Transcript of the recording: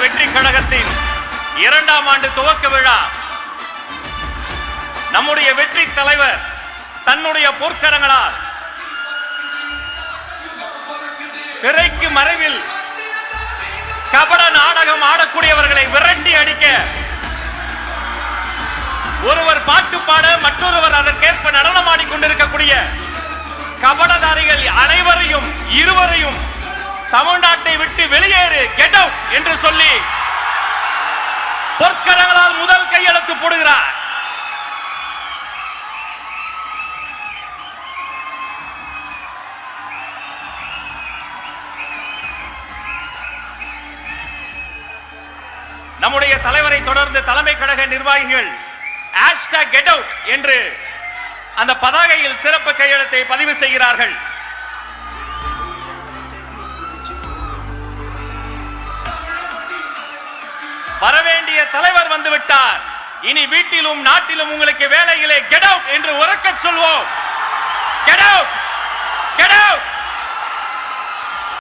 வெற்றி கழகத்தின் 2ஆம் ஆண்டு துவக்க விழா நம்முடைய வெற்றி தலைவர் தன்னுடைய பொற்கரங்களால் திரைக்கு மறைவில் கபட நாடகம் ஆடக்கூடியவர்களை விரட்டி அடிக்க ஒருவர் பாட்டு பாட மற்றொருவர் அதற்கேற்ப நடனமாடிக் கொண்டிருக்கக்கூடிய கபடதாரிகள் அனைவரையும் இருவரையும் தமிழ்நாட்டை விட்டு வெளியேறு கெட் அவுட் என்று சொல்லி பொற்கரங்களால் முதல் கையெழுத்து போடுகிறார். நம்முடைய தலைவரை தொடர்ந்து தலைமை கழக நிர்வாகிகள் #GetOut என்று அந்த பதாகையில் சிறப்பு கையெழுத்தை பதிவு செய்கிறார்கள். வரவேண்டிய தலைவர் வந்துவிட்டார். இனி வீட்டிலும் நாட்டிலும் உங்களுக்கு வேலையிலே கெட் அவுட் என்று உரக்கச் சொல்வோம்.